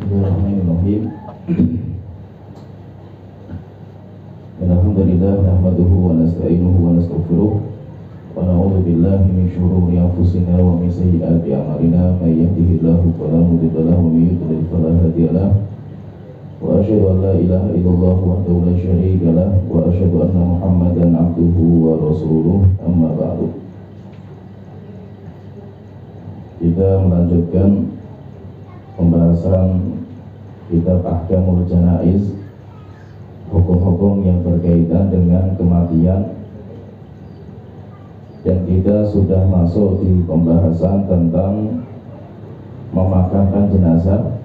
Bismillahirrahmanirrahim. Alhamdulillah nahmaduhu wa nasta'inuhu wa nastaghfiruh wa na'udzu billahi min shururi anfusina wa min sayyiati a'malina may yahdihillahu fala mudilla lahu wa may yudlil fala hadiya lahu wa asyhadu an la ilaha illallah wahdahu la syarika lahu wa asyhadu anna Muhammadan 'abduhu wa rasuluh amma ba'du. Kita melanjutkan pembahasan kitab Ahkamul Janaiz, hukum-hukum yang berkaitan dengan kematian, dan kita sudah masuk di pembahasan tentang memakamkan jenazah,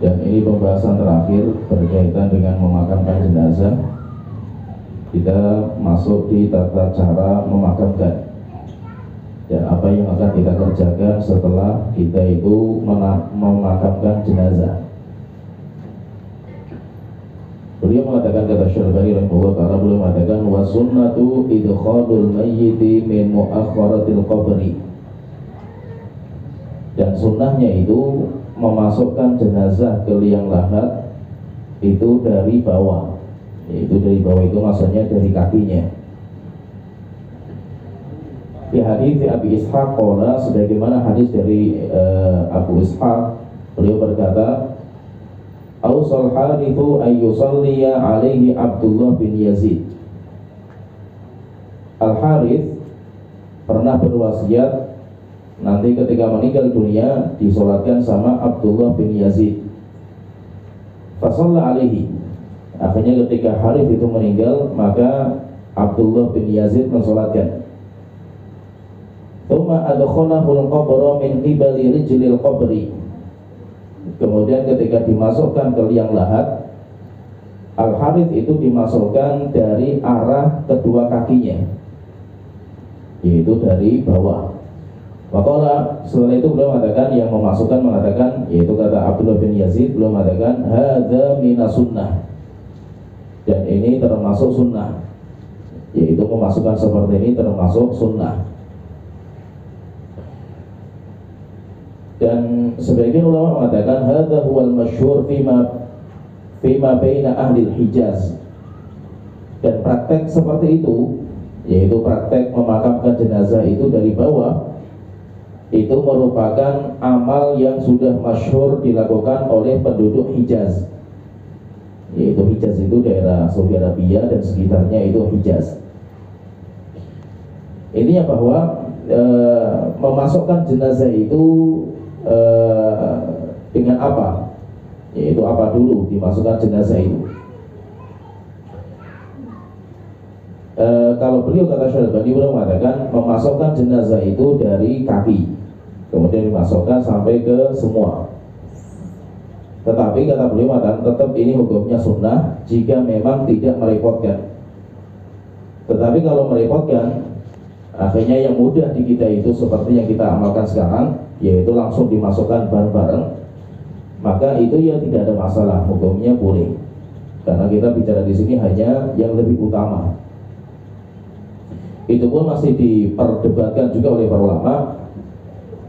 dan ini pembahasan terakhir berkaitan dengan memakamkan jenazah. Kita masuk di tata cara memakamkan dan apa yang akan kita kerjakan setelah kita itu memakamkan jenazah. Beliau mengatakan, kata Syarabani rahimahullah ta'ala, beliau mengatakan wa sunnatu idkhalul mayyiti min mu'akhkharatil qabri, dan sunnahnya itu memasukkan jenazah ke liang lahat itu dari bawah, yaitu dari bawah itu maksudnya dari kakinya. Di hadis Abi Ishaq qala, sebagaimana hadis dari Abu Ishaq, beliau berkata, Ausal harithu ayyusalliya alaihi Abdullah bin Yazid. Al-Harith pernah berwasiat nanti ketika meninggal dunia disolatkan sama Abdullah bin Yazid. Fasalla alaihi. Akhirnya ketika Harith itu meninggal, maka Abdullah bin Yazid mensolatkan. Tsumma adkhalahu al-qabra min qibali rijlil qabri. Kemudian ketika dimasukkan ke liang lahat, Al-Harith itu dimasukkan dari arah kedua kakinya, yaitu dari bawah. Maka setelah itu beliau mengatakan, yang memasukkan mengatakan, yaitu kata Abdullah bin Yazid, beliau mengatakan hadza minas sunnah, dan ini termasuk sunnah, yaitu memasukkan seperti ini termasuk sunnah. Dan sebagian ulama mengatakan hadza huwal masyhur fima baina ahli Hijaz, dan praktek seperti itu, yaitu praktek memakamkan jenazah itu dari bawah, itu merupakan amal yang sudah masyhur dilakukan oleh penduduk Hijaz, yaitu Hijaz itu daerah Saudi Arabia dan sekitarnya itu Hijaz. Intinya bahwa memasukkan jenazah itu dengan apa? Yaitu apa dulu dimasukkan jenazah itu? Kalau beliau, kata Syarabani, beliau mengatakan memasukkan jenazah itu dari kaki, kemudian dimasukkan sampai ke semua. Tetapi kata beliau mengatakan tetap ini hukumnya sunnah jika memang tidak merepotkan. Tetapi kalau merepotkan, akhirnya yang mudah di kita itu seperti yang kita amalkan sekarang, yaitu langsung dimasukkan bareng-bareng, maka itu ya tidak ada masalah, hukumnya boleh. Karena kita bicara di sini hanya yang lebih utama. Itu pun masih diperdebatkan juga oleh para ulama,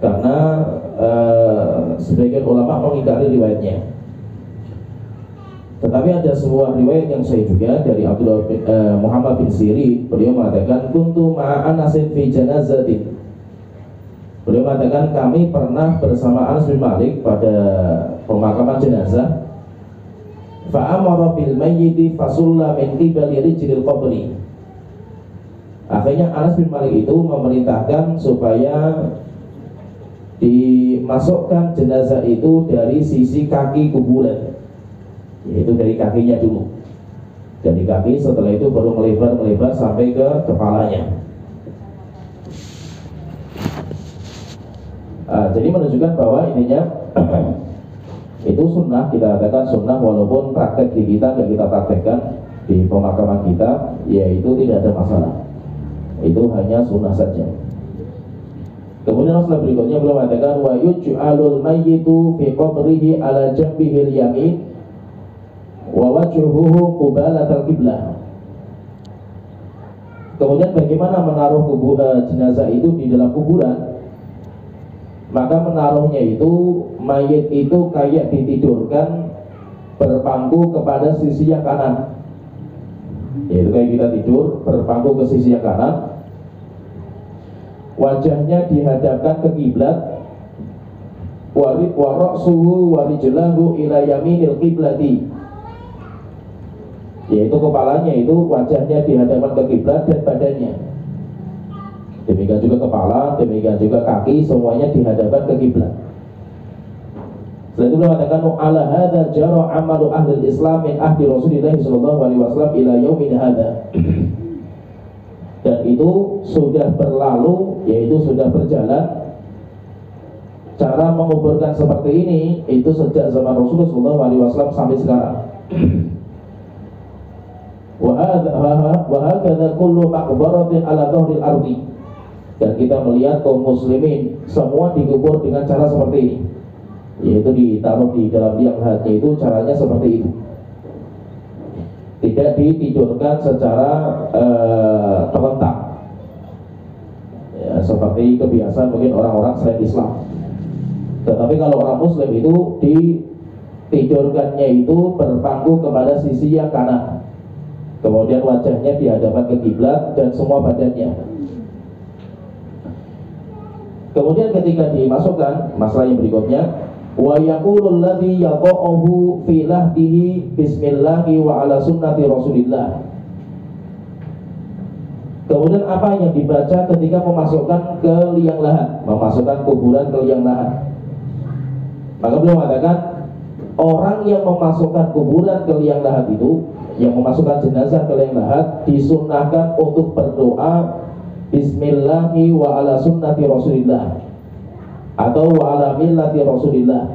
karena sebagian ulama mengingkari riwayatnya. Tetapi ada sebuah riwayat yang sahih juga dari Abdullah Muhammad bin Sirin. Beliau mengatakan kuntu ma'a Anasin fi janazatin. Beliau mengatakan kami pernah bersama Anas bin Malik pada pemakaman jenazah. Fa'amara bil mayyiti fasulla min qibali rijlil qabri. Akhirnya Anas bin Malik itu memerintahkan supaya dimasukkan jenazah itu dari sisi kaki kuburan, yaitu dari kakinya dulu. Dari kaki, setelah itu baru melebar sampai ke kepalanya. Jadi menunjukkan bahwa ininya itu sunnah, kita katakan sunnah walaupun praktek di kita nggak kita praktekkan di pemakaman kita, yaitu tidak ada masalah. Itu hanya sunnah saja. Kemudian masalah berikutnya beliau mengatakan wa yuj'alul mayyitu fi qabrihi ala jambihil yamin wa wajhuhu qibalatal qiblah. Kemudian bagaimana menaruh jenazah itu di dalam kuburan? maka menaruhnya itu mayit itu kayak ditidurkan berpangku kepada sisi yang kanan. Yaitu kayak kita tidur berpangku ke sisi yang kanan, wajahnya dihadapkan ke kiblat, waroksuhu warijlahu ila yaminil kiblati, yaitu kepalanya itu wajahnya dihadapkan ke kiblat dan badannya, demikian juga kepala, demikian juga kaki, semuanya dihadapkan ke kiblat. Setelah itu beliau mengatakan ala hadza jara amalu ahli Islam min ahdi Rasulillah sallallahu alaihi wasallam ila yaumin hadza. Dan itu sudah berlalu, yaitu sudah berjalan cara menguburkan seperti ini itu sejak zaman Rasulullah sallallahu alaihi wasallam sampai sekarang. Wa hakadha kullu maqbaratin ala dhahril ardi. Dan kita melihat kaum muslimin semua dikubur dengan cara seperti ini, yaitu ditaruh di dalam liang lahatnya, itu caranya seperti itu, tidak ditidurkan secara terlentak ya, seperti kebiasaan mungkin orang-orang selain Islam. Tetapi kalau orang muslim itu ditidurkannya itu berpangku kepada sisi yang kanan, kemudian wajahnya dihadapkan ke kiblat dan semua badannya. Kemudian ketika dimasukkan, masalah yang berikutnya, wa yaqulul ladzi yaqa'uhu fi lahdihi bismillahi wa ala sunnati Rasulillah. Kemudian apa yang dibaca ketika memasukkan ke liang lahat, memasukkan kuburan ke liang lahat? Maka beliau mengatakan orang yang memasukkan kuburan ke liang lahat itu, yang memasukkan jenazah ke liang lahat, disunnahkan untuk berdoa bismillahi wa ala sunnati Rasulillah atau wa ala millati Rasulillah,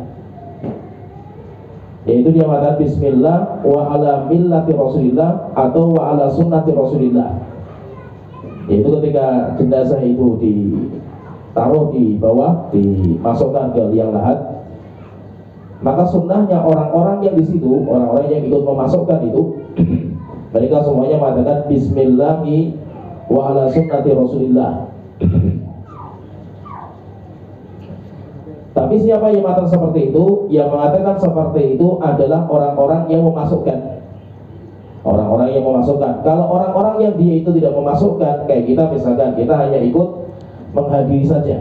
yaitu dia mengatakan bismillah wa ala millati Rasulillah atau wa ala sunnati Rasulillah. Yaitu ketika jenazah itu ditaruh di bawah, dimasukkan ke liang lahat, maka sunnahnya orang-orang yang di situ, orang-orang yang ikut memasukkan itu mereka semuanya mengatakan bismillahi wa ala sunnati Rasulillah. Tapi siapa yang mengatakan seperti itu? Yang mengatakan seperti itu adalah orang-orang yang memasukkan. Orang-orang yang memasukkan. Kalau orang-orang yang dia itu tidak memasukkan, kayak kita misalkan, kita hanya ikut menghadiri saja,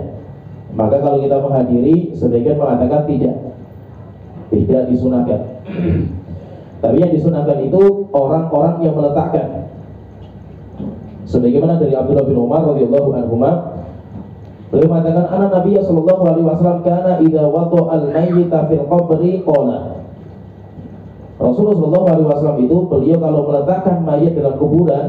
maka kalau kita menghadiri, sebagian mengatakan tidak disunahkan. Tapi yang disunahkan itu orang-orang yang meletakkan. Sebagaimana dari Abdullah bin Umar radhiyallahu anhuma, beliau mengatakan anna Nabiy sallallahu alaihi wasallam kana idza wada'al mayyita fil qabri qala. Rasulullah sallallahu alaihi wasallam itu beliau kalau meletakkan mayat dalam kuburan,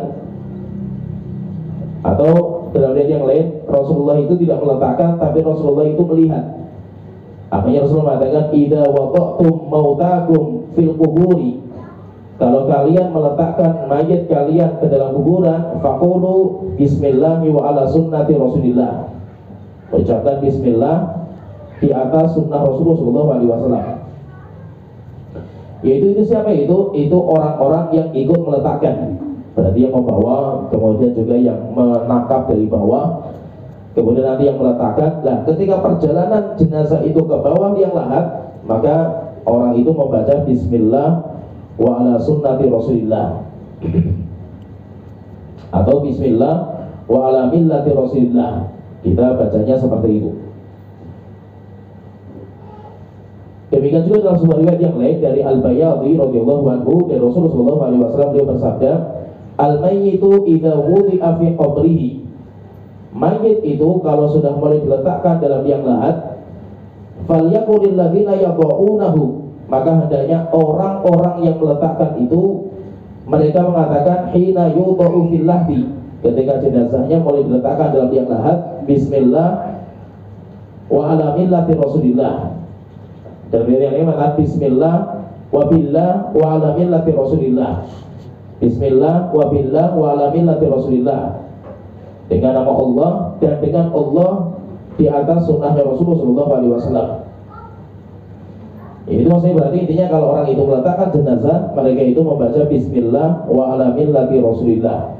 atau dalam riwayat yang lain Rasulullah itu tidak meletakkan, tapi Rasulullah itu melihat. Akhirnya Rasulullah mengatakan idza wada'tum mautakum fil quburi, kalau kalian meletakkan mayat kalian ke dalam kuburan, faqulu bismillahi wa ala sunnati Rasulillah, ucapkan bismillah di atas sunnah Rasulullah sallallahu alaihi wasallam. Yaitu itu siapa itu? Itu orang-orang yang ikut meletakkan, berarti yang membawa, kemudian juga yang menangkap dari bawah, kemudian nanti yang meletakkan. Nah, ketika perjalanan jenazah itu ke bawah liang lahat, maka orang itu membaca bismillah wa ala sunnati Rasulillah atau bismillah wa ala millati Rasulillah. Kita bacanya seperti itu. Demikian juga dalam sebuah riwayat yang lain dari Al-Bayadhi radhiyallahu anhu, dari Rasulullah sallallahu alaihi wasallam, beliau bersabda, al-mayyitu idza wudi'a fi qabrihi, mayit itu kalau sudah mulai diletakkan dalam liang lahat, falyaqulil ladzina yad'unahu, maka hendaknya orang-orang yang meletakkan itu mereka mengatakan hina yudha'u fil lahdi, ketika jenazahnya mulai diletakkan dalam liang lahat, bismillah wa ala millati Rasulillah. Dan yang ini mengatakan bismillah wa billah wa ala millati Rasulillah, bismillah wa billah wa ala millati Rasulillah, dengan nama Allah dan dengan Allah di atas sunnahnya Rasulullah sallallahu alaihi wasallam. Ini maksudnya berarti intinya kalau orang itu meletakkan jenazah, mereka itu membaca bismillah wa ala millati Rasulillah.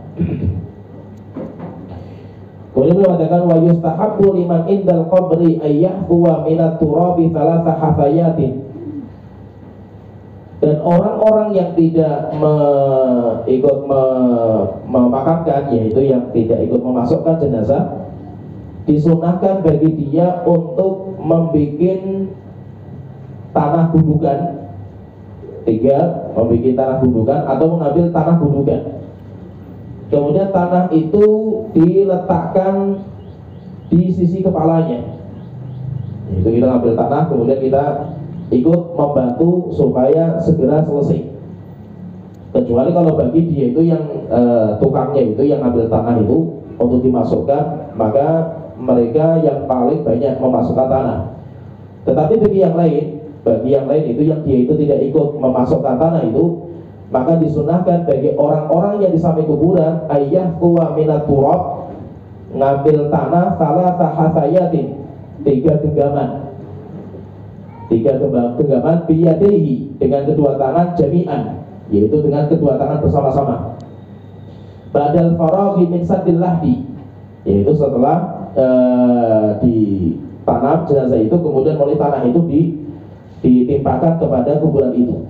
Kemudian beliau mengatakan wa yustahabbu liman indal qabri ayyahfuwa minat turabi thalatha hafayatin. Dan orang-orang yang tidak ikut memakamkan, yaitu yang tidak ikut memasukkan jenazah, disunahkan bagi dia untuk membuat tanah gundukan. Membuat tanah gundukan atau mengambil tanah gundukan. Kemudian tanah itu diletakkan di sisi kepalanya. Itu kita ambil tanah, kemudian kita ikut membantu supaya segera selesai. Kecuali kalau bagi dia itu yang tukangnya itu yang ambil tanah itu untuk dimasukkan, maka mereka yang paling banyak memasukkan tanah. Tetapi bagi yang lain itu yang dia itu tidak ikut memasukkan tanah itu, maka disunahkan bagi orang-orang yang di samping kuburan ayah tuwa minat turab, ngambil tanah salah tahasayatin, 3 genggaman biyadehi, dengan kedua tangan jami'an, yaitu dengan kedua tangan bersama-sama. Badal faraghi min saddil lahdi, yaitu setelah ditanam jenazah itu, kemudian oleh tanah itu ditimpakan kepada kuburan itu.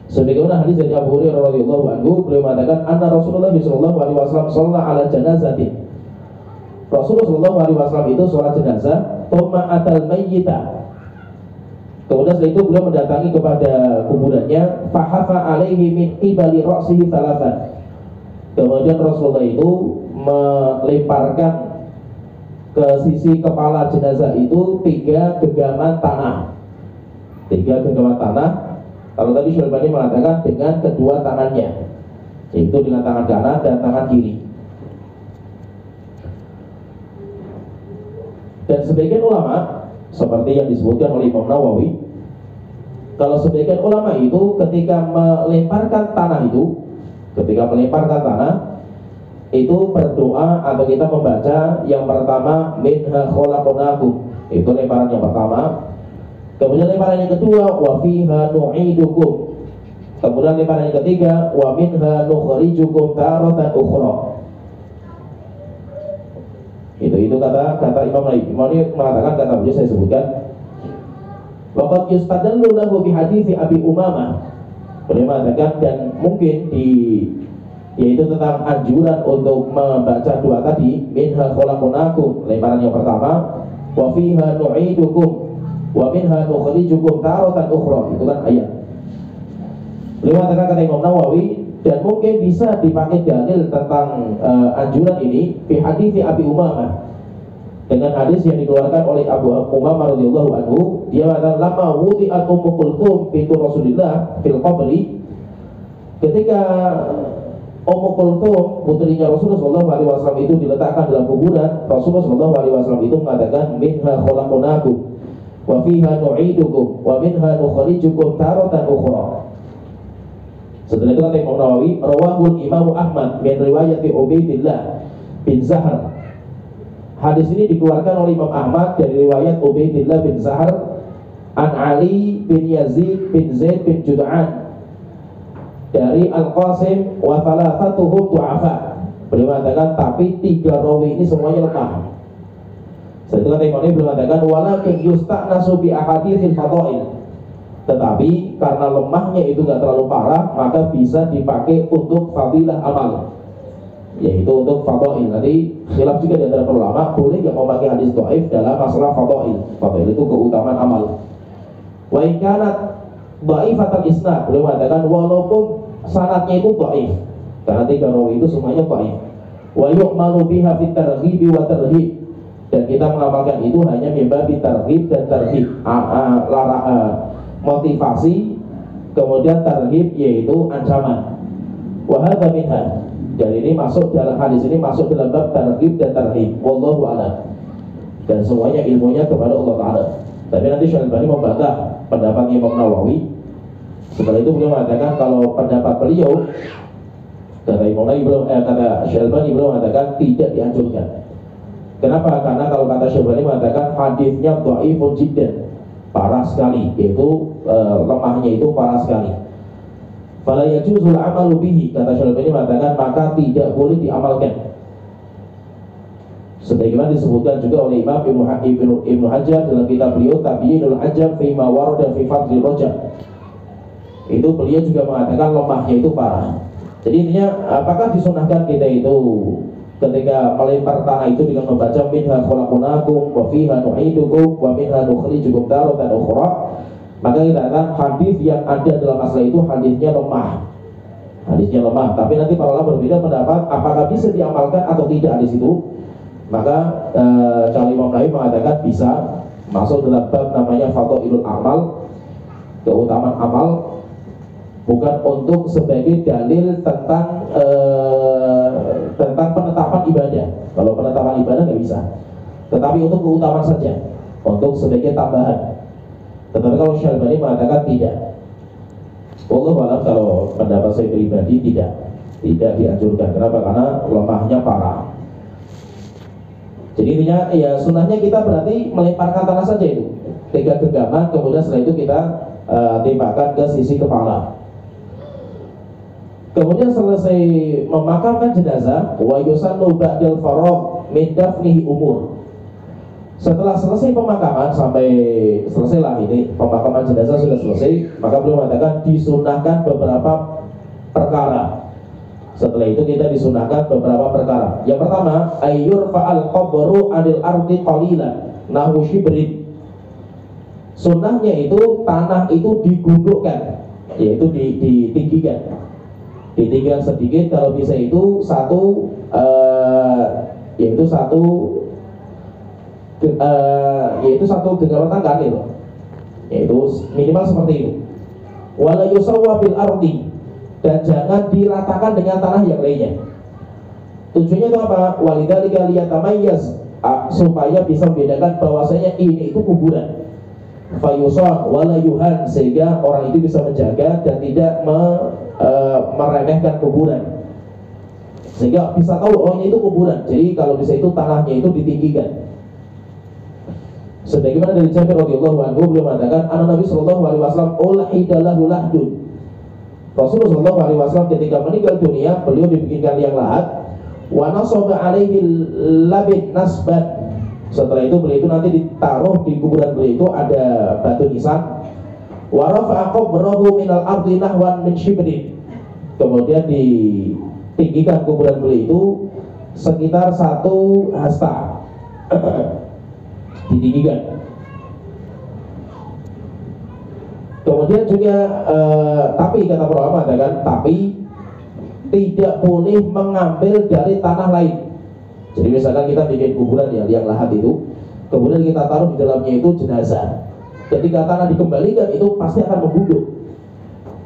Sebagaimana hadis dari Abu Hurairah radhiyallahu anhu, beliau mengatakan anna Rasulullah sallallahu alaihi wasallam shalla ala janazatin. Rasulullah sallallahu alaihi wasallam itu sholat jenazah, thumma atal mayyita. Kemudian setelah itu beliau mendatangi kepada kuburannya, fahafa alaihi min qibali ra'sihi thalathan. Kemudian Rasulullah itu melemparkan ke sisi kepala jenazah itu 3 genggaman tanah. 3 genggaman tanah. Kalau tadi Syalbani mengatakan dengan kedua tangannya, yaitu dengan tangan kanan dan tangan kiri. Dan sebagian ulama, seperti yang disebutkan oleh Imam Nawawi, kalau sebagian ulama itu ketika melemparkan tanah itu berdoa atau kita membaca yang pertama minha khalaqnakum, itu lemparan yang pertama. Kemudian lemparan yang kedua wa fiha nu'idukum. Kemudian lemparan yang ketiga wa minha nukhrijukum taratan ukhra. Itu kata Imam Nawawi. Imam Nawawi mengatakan, kata beliau saya sebutkan, waqad yustadallu lahu bi hadithi Abi Umamah. Beliau mengatakan, dan mungkin yaitu tentang anjuran untuk membaca doa tadi, minha khalaqnakum, lemparan yang pertama, wa fiha nu'idukum wa minha nukhrijukum taratan ukhra, itu kan ayat. Beliau mengatakan, kata Imam Nawawi, dan mungkin bisa dipakai dalil tentang anjuran ini fi hadits Abi Umamah, dengan hadis yang dikeluarkan oleh Abu Umamah radhiyallahu anhu. Dia mengatakan, lama wudi'at Ummu Kulthum bintu Rasulillah fil qabri, ketika Ummu Kulthum putrinya Rasulullah sallallahu alaihi wasallam itu diletakkan dalam kuburan, Rasulullah sallallahu alaihi wasallam itu mengatakan minha khalaqnakum wa fiha nu'idukum wa minha nukhrijukum taratan ukhra. Setelah itu kata Imam Nawawi, rawahul Imam Ahmad min riwayati Ubaidillah bin Zahar. Hadis ini dikeluarkan oleh Imam Ahmad dari riwayat Ubaidillah bin Zahar an Ali bin Yazid bin Zaid bin Jud'an dari Al-Qasim wa thalathatuhum du'afa. Beliau mengatakan, tapi 3 rawi ini semuanya lemah. Setelah itu kata Imam Nawawi, beliau mengatakan walakin yusta'nasu bi ahaditsil fadail. Tetapi karena lemahnya itu nggak terlalu parah, maka bisa dipakai untuk fadilah amal, yaitu untuk fadail. Nanti khilaf juga di antara ulama, boleh nggak memakai hadis dhaif dalam masalah fadail. Fadail itu keutamaan amal. Wa in kanat dhaifatul isnad, beliau mengatakan walaupun sanadnya itu dhaif, karena 3 rawi itu semuanya dhaif. Wa yu'malu biha fit targhib wa tarhib, dan kita mengamalkan itu hanya mimbabi targhib dan tarhib, motivasi, kemudian tarhib yaitu ancaman. Wa hadza minha, dan ini masuk dalam hadis ini, masuk dalam bab tarhib dan tarhib. Wallahu a'lam. Dan semuanya ilmunya kepada Allah Ta'ala. Tapi nanti Syalbani membantah pendapat Imam Nawawi. Setelah itu beliau mengatakan kalau pendapat beliau, kata Imam Nawawi belum, kata Syalbani belum mengatakan tidak dianjurkan. Kenapa? Karena kalau kata Syalbani mengatakan hadisnya dhaifun jiddan, parah sekali, yaitu lemahnya itu parah sekali. Fala yajuzul amalu bihi, kata Syalbani mengatakan maka tidak boleh diamalkan. sebagaimana disebutkan juga oleh Imam Ibnu Hajar dalam kitab beliau Tabyinul Ajab fi ma warada fi fadli rajab. Itu beliau juga mengatakan lemahnya itu parah. Jadi intinya apakah disunahkan kita itu ketika melempar tanah itu dengan membaca minha khalaqnakum wa fiha nu'idukum wa minha nukhrijukum taratan ukhra? Maka kita katakan hadis yang ada dalam masalah itu hadisnya lemah. Hadisnya lemah, tapi nanti para ulama berbeda pendapat apakah bisa diamalkan atau tidak hadis itu. Maka Syekh Imam Nawawi mengatakan bisa masuk dalam bab namanya Fadhailul Amal, keutamaan amal, bukan untuk sebagai dalil tentang penetapan ibadah. Kalau penetapan ibadah nggak bisa, tetapi untuk keutamaan saja, untuk sebagai tambahan. Tetapi kalau Syalbani mengatakan tidak. Wallahu a'lam, kalau pendapat saya pribadi tidak dianjurkan. Kenapa? Karena lemahnya parah. Jadi intinya ya sunnahnya kita berarti melemparkan tanah saja itu 3 genggaman, kemudian setelah itu kita tembakan ke sisi kepala. Kemudian selesai memakamkan jenazah, wa yusannu ba'dal faragh min dafnihi umur. Setelah selesai pemakaman, sampai selesailah ini pemakaman jenazah sudah selesai, maka beliau mengatakan disunahkan beberapa perkara. Setelah itu kita disunahkan beberapa perkara. Yang pertama, ayyur fa'al qabru 'anil ardi qalilan nahu shibrin. Sunnahnya itu tanah itu digundukkan, yaitu ditinggikan. Ditinggikan sedikit, kalau bisa itu satu genggaman tangan itu. Yaitu minimal seperti itu. Wala yusawwa bil ardi, dan jangan diratakan dengan tanah yang lainnya. Tujuannya itu apa? Walidzalika liyatamayyaz, supaya bisa membedakan bahwasanya ini itu kuburan. Fayusan wala yuhan, sehingga orang itu bisa menjaga dan tidak meremehkan kuburan, sehingga bisa tahu oh ini itu kuburan. Jadi kalau bisa itu tanahnya itu ditinggikan. Sebagaimana dari Jabir radhiyallahu anhu, beliau mengatakan anna Nabi sallallahu alaihi wasallam ulhidalahu lahdun. Rasulullah sallallahu alaihi wasallam ketika meninggal dunia, beliau dibikinkan liang lahat, wa nasaba alaihi labid nasbat. Setelah itu beliau itu nanti ditaruh di kuburan beliau itu ada batu nisan. Wa rafa'a qabrahu minal ardi nahwan min shibrin. Kemudian ditinggikan kuburan beliau itu sekitar 1 hasta. Ditinggikan. Kemudian juga tapi kata para ulama mengatakan tapi tidak boleh mengambil dari tanah lain. Jadi misalkan kita bikin kuburan ya liang lahat itu, kemudian kita taruh di dalamnya itu jenazah. Ketika tanah dikembalikan itu pasti akan menggunduk.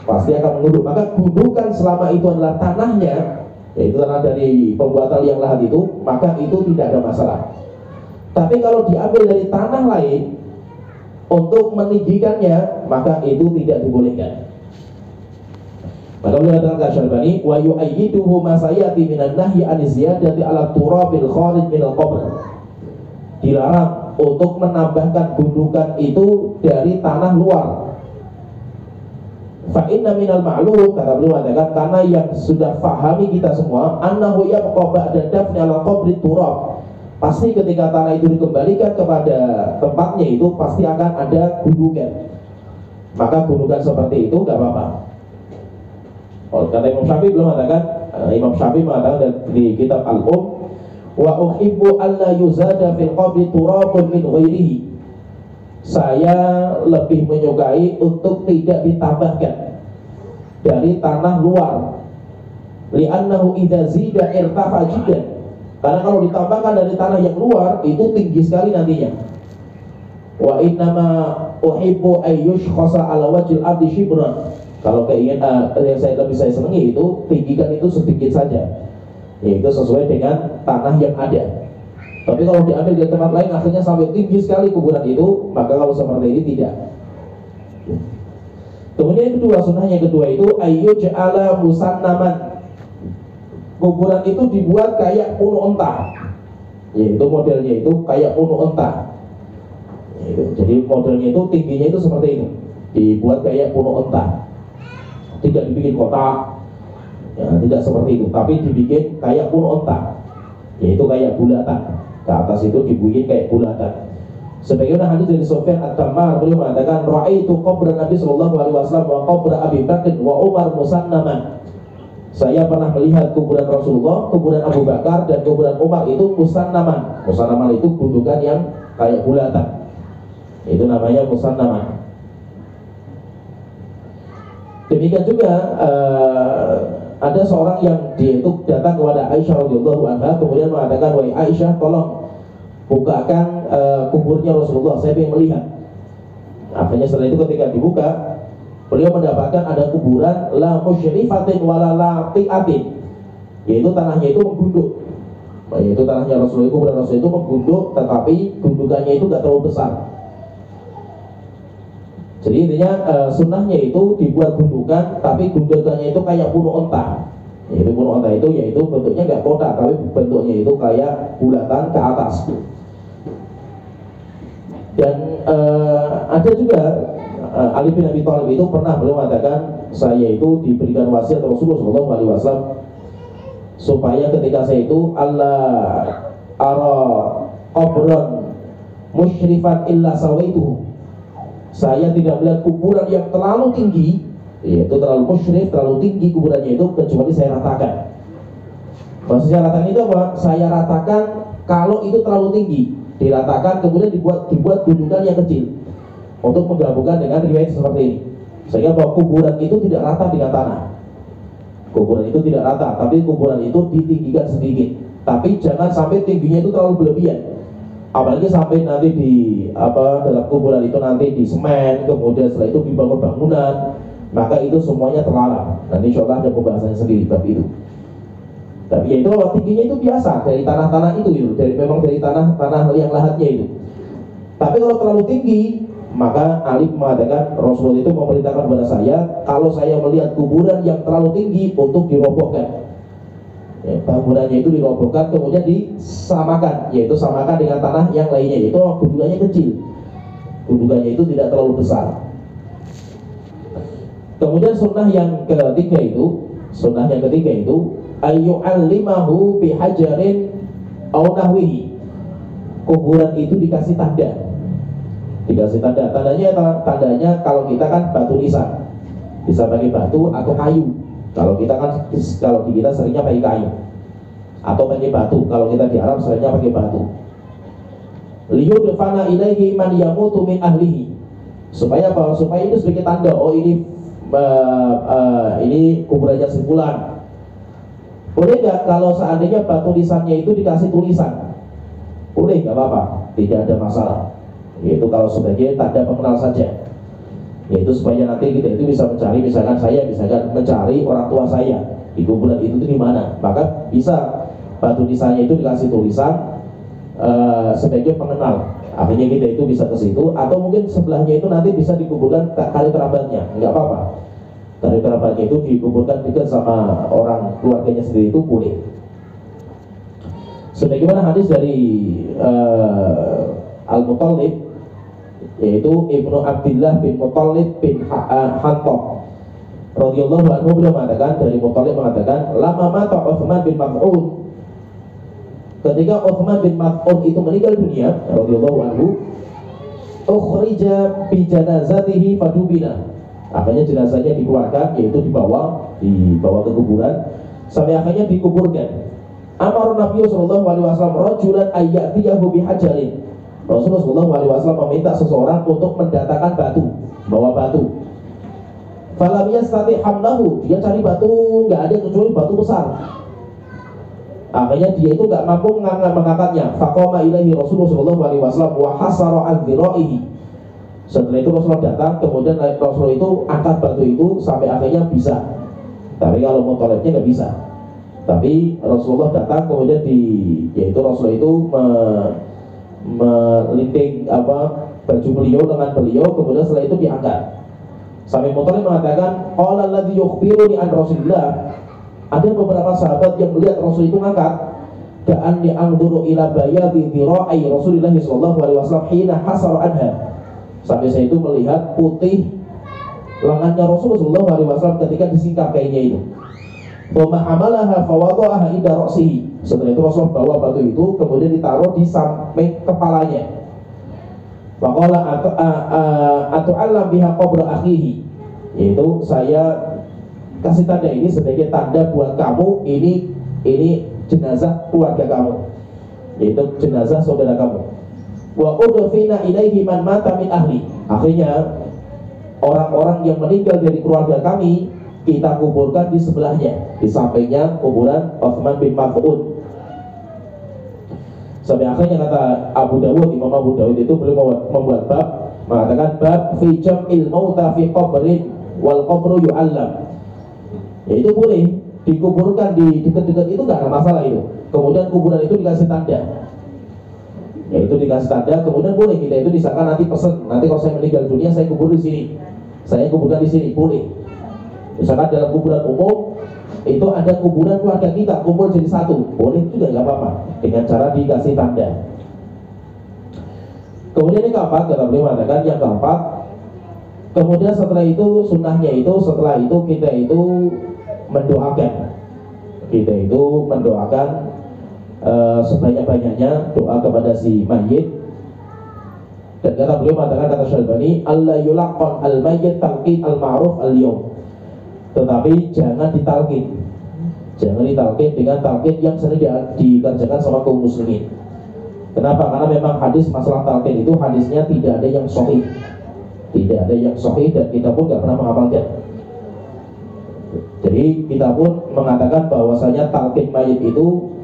Pasti akan menggunduk. Maka gundukan selama itu adalah tanahnya, yaitu tanah dari pembuatan liang lahat itu, maka itu tidak ada masalah. Tapi kalau diambil dari tanah lain untuk meninggikannya, maka itu tidak dibolehkan. Maka beliau katakan Syalbani wa yu'ayyiduhu ma sayati minan nahyi an ziyadati ala turabil kharij minal qabr. Dilarang untuk menambahkan gundukan itu dari tanah luar. Fa inna minal ma'lum, kata beliau mengatakan, karena yang sudah fahami kita semua, annahu yabqa ba'da dafni ala qabri turab. Pasti ketika tanah itu dikembalikan kepada tempatnya itu pasti akan ada gundukan. Maka gundukan seperti itu nggak apa-apa. Kata Imam Syafi'i belum mengatakan, Imam Syafi'i mengatakan di kitab Al-Um, wa uhibbu alla yuzada fil qabri turabun min ghairihi. Saya lebih menyukai untuk tidak ditambahkan dari tanah luar. Li'annahu idza zida irtafa jiddan. Karena kalau ditambahkan dari tanah yang luar itu tinggi sekali nantinya. Wa innama uhibbu ayyushkhasa ala wajhil ardi shibran. Kalau keinginan yang lebih saya senangi itu tinggikan itu sedikit saja, yaitu sesuai dengan tanah yang ada. Tapi kalau diambil dari tempat lain akhirnya sampai tinggi sekali kuburan itu, maka kalau seperti ini tidak. Kemudian yang kedua, sunnahnya yang kedua itu ayyuj'ala musannaman. Kuburan itu dibuat kayak puno unta, yaitu modelnya itu kayak puno unta. Jadi modelnya itu tingginya itu seperti ini, dibuat kayak puno unta. Tidak dibikin kotak, ya, tidak seperti itu, tapi dibikin kayak puno unta, yaitu kayak bulatan. ke atas itu dibuat kayak bulatan. Sebagaimana hadis dari Sufyan At-Tammar, beliau mengatakan ra'aitu qabra Nabi sallallahu alaihi wasallam wa qabra Abi Bakr wa Umar musannaman. Saya pernah melihat kuburan Rasulullah, kuburan Abu Bakar dan kuburan Umar itu musannaman. Musannaman itu gundukan yang kayak bulatan. Itu namanya musannaman. Demikian juga ada seorang yang dia itu datang kepada Aisyah radhiyallahu anha kemudian mengatakan, "Wahai Aisyah, tolong bukakan kuburnya Rasulullah, saya ingin melihat." Akhirnya setelah itu ketika dibuka, beliau mendapatkan ada kuburan la musyrifatin wala lati'atin, yaitu tanahnya itu menggunduk. Yaitu tanahnya Rasulullah, kuburan Rasul itu menggunduk, tetapi gundukannya itu tidak terlalu besar. Jadi intinya sunnahnya itu dibuat gundukan, tapi gundukannya itu kayak punuh onta. Yaitu punuh onta itu yaitu bentuknya nggak kotak, tapi bentuknya itu kayak bulatan ke atas. Dan ada juga Ali bin Abi Thalib itu pernah beliau mengatakan, saya itu diberikan wasiat Rasulullah SAW supaya ketika saya itu Allah ara qabran musyrifan illa sawaituhu, saya tidak melihat kuburan yang terlalu tinggi, yaitu terlalu musyrif, terlalu tinggi kuburannya itu, kecuali saya ratakan. Maksudnya ratakan itu apa? Saya ratakan kalau itu terlalu tinggi, diratakan kemudian dibuat gundukan yang kecil untuk menggabungkan dengan riwayat seperti ini, sehingga bahwa kuburan itu tidak rata dengan tanah. Kuburan itu tidak rata, tapi kuburan itu ditinggikan sedikit, tapi jangan sampai tingginya itu terlalu berlebihan. Apalagi sampai nanti di dalam kuburan itu nanti di semen, kemudian setelah itu dibangun bangunan, maka itu semuanya terlarang. Nanti insya Allah ada pembahasannya sendiri bab itu. Tapi ya itu tingginya itu biasa dari tanah-tanah itu, memang dari tanah yang lahatnya itu. Tapi kalau terlalu tinggi, maka Ali mengatakan, Rasulullah itu memerintahkan kepada saya, kalau saya melihat kuburan yang terlalu tinggi untuk dirobohkan. Bangunannya itu dirobohkan kemudian disamakan, yaitu samakan dengan tanah yang lainnya, yaitu gundukannya kecil, gundukannya itu tidak terlalu besar. Kemudian sunnah yang ketiga itu ayyu'allimahu bihajarin aw nahwihi, kuburan itu dikasih tanda. Tandanya kalau kita kan batu nisan, bisa pakai batu atau kayu. Kalau di kita seringnya pakai kayu atau pakai batu. Kalau kita di Arab seringnya pakai batu. Liyudfana ilaihi man yamutu min ahlihi, supaya apa? Supaya itu sebagai tanda, oh ini kuburannya si fulan. Boleh nggak kalau seandainya batu nisannya itu dikasih tulisan? Boleh, nggak apa-apa, tidak ada masalah. Yaitu kalau sebagai tanda pengenal saja, yaitu supaya nanti kita itu bisa mencari, misalkan mencari orang tua saya di kuburan itu di mana, maka bisa batu nisannya itu dikasih tulisan sebagai pengenal. Akhirnya kita itu bisa ke situ, atau mungkin sebelahnya itu nanti bisa dikuburkan karib kerabatnya, nggak apa-apa. Karib kerabatnya itu dikuburkan dekat sama orang keluarganya sendiri, itu boleh. Sebagaimana hadis dari Al-Muttalib, yaitu Ibnu Abdillah bin Muttalib bin Hantoh radhiyallahu anhu, beliau mengatakan, dari Muttalib mengatakan, lama mata Utsman bin Mas'ud, ketika Utsman bin Mas'ud itu meninggal dunia radhiyallahu anhu, ukhrija bi janazatihi fadubina, akhirnya jenazahnya dikeluarkan, yaitu dibawa ke kuburan sampai akhirnya dikuburkan. Amar Nabi sallallahu alaihi wasallam rajulan ayyatiyahu bihajarin, Rasulullah SAW meminta seseorang untuk mendatangkan batu, bawa batu. Falam yastati hamlahu, dia cari batu, nggak ada kecuali batu besar. Akhirnya dia itu nggak mampu mengangkatnya. Faqama ilaihi Rasulullah SAW wa hasara an dhira'ihi. Setelah itu Rasulullah datang, kemudian Rasulullah itu angkat batu itu sampai akhirnya bisa. Tapi kalau Muttalibnya nggak bisa. Tapi Rasulullah datang, kemudian yaitu Rasulullah itu melinting baju beliau dengan beliau, kemudian setelah itu diangkat. Sampai Muttalib mengatakan, qala alladzi yukhbiruni an Rasulillah, ada beberapa sahabat yang melihat Rasul itu ngangkat, ka'anni anzuru ila bayadi dhira'i Rasulillah sallallahu alaihi wasallam hina hasara anha, sampai saya itu melihat putih lengannya Rasulullah sallallahu alaihi wasallam ketika disingkap kainnya itu. Thumma hamalaha fawada'aha inda ra'sihi. Setelah itu Rasulullah bawa batu itu kemudian ditaruh di samping kepalanya. Faqala atu'allam biha qabra akhihi. Yaitu saya kasih tanda ini sebagai tanda buat kamu, ini jenazah keluarga kamu, yaitu jenazah saudara kamu. Wa udfina ilaihi man mata min ahli. Akhirnya orang-orang yang meninggal dari keluarga kami kita kuburkan di sebelahnya, di sampingnya kuburan Utsman bin Mas'ud. Sampai akhirnya kata Abu Dawud, Imam Abu Dawud itu beliau membuat bab, mengatakan bab fi jam'il mauta fi qabrin wal qabru yu'allam. Yaitu boleh dikuburkan di dekat-dekat itu, nggak ada masalah itu. Kemudian kuburan itu dikasih tanda, yaitu dikasih tanda. Kemudian boleh kita itu misalkan nanti pesen, nanti kalau saya meninggal dunia saya kubur di sini, saya kuburkan di sini, boleh. Misalkan dalam kuburan umum itu ada kuburan keluarga kita kumpul jadi satu, boleh juga, nggak apa-apa, dengan cara dikasih tanda. Kemudian yang keempat, kata beliau mengatakan yang keempat, kemudian setelah itu sunnahnya itu, setelah itu kita itu mendoakan, sebanyak-banyaknya doa kepada si mayit. Dan kata beliau mengatakan, kata Syalbani, Allah yulaqqan al mayyit talqin al ma'ruf al yawm. Tetapi jangan ditalqin dengan talqin yang sering dikerjakan sama kaum muslimin. Kenapa? Karena memang hadis masalah talqin itu hadisnya tidak ada yang sahih, dan kita pun nggak pernah menghafalkan. Jadi kita pun mengatakan bahwasanya talqin mayit itu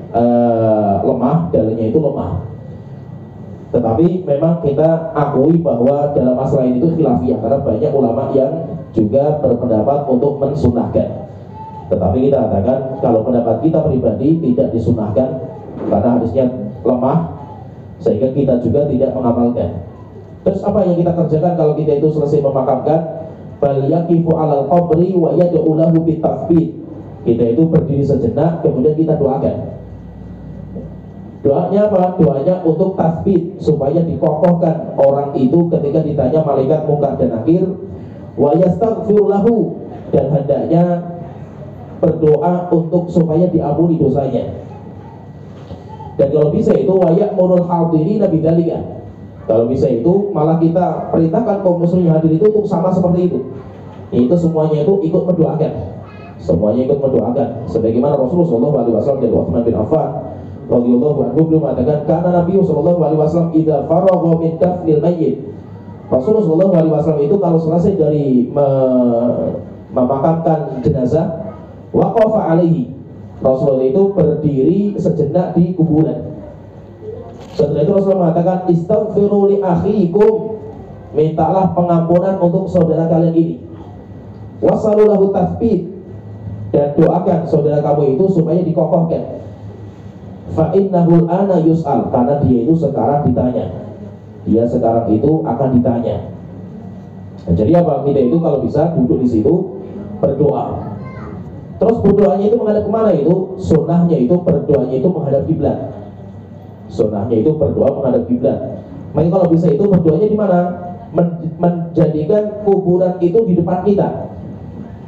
lemah, dalilnya itu lemah. Tetapi memang kita akui bahwa dalam masalah ini itu khilafiyah, karena banyak ulama yang juga berpendapat untuk mensunahkan. Tetapi kita katakan kalau pendapat kita pribadi tidak disunahkan karena hadisnya lemah, sehingga kita juga tidak mengamalkan. Terus apa yang kita kerjakan kalau kita itu selesai memakamkan? Bal yaqifu 'alal qabri wa yad'u lahu bitathbit. Kita itu berdiri sejenak, kemudian kita doakan. Doanya apa? Doanya untuk tasbih, supaya dikokohkan orang itu ketika ditanya malaikat Munkar dan Nakir. Wa yastaghfiru lahu, dan hendaknya berdoa untuk supaya diampuni dosanya. Dan kalau bisa itu wa ya'murul hadirina bidzalika. Kalau bisa itu malah kita perintahkan kaum muslimin yang hadir itu untuk sama seperti itu. Itu semuanya itu ikut mendoakan. Sebagaimana Rasulullah SAW dan Utsman bin Affan radhiyallahu anhu beliau mengatakan, karena Nabi sallallahu alaihi wasallam idza faragha min dafnil mayyit. Rasulullah sallallahu alaihi wasallam itu kalau selesai dari memakamkan jenazah, waqafa alaihi. Rasulullah itu berdiri sejenak di kuburan. Setelah itu Rasulullah mengatakan, istaghfiru li akhikum, mintalah pengampunan untuk saudara kalian ini. Wasalu lahu tathbit, dan doakan saudara kamu itu supaya dikokohkan. Fa innahu ana yus'al, karena dia itu sekarang ditanya. Dia sekarang itu akan ditanya. Nah, jadi apa? Kita itu kalau bisa duduk di situ berdoa. Terus berdoanya itu menghadap kemana itu? Sunnahnya itu berdoanya itu menghadap kiblat. Maka kalau bisa itu berdoanya di mana? Menjadikan kuburan itu di depan kita.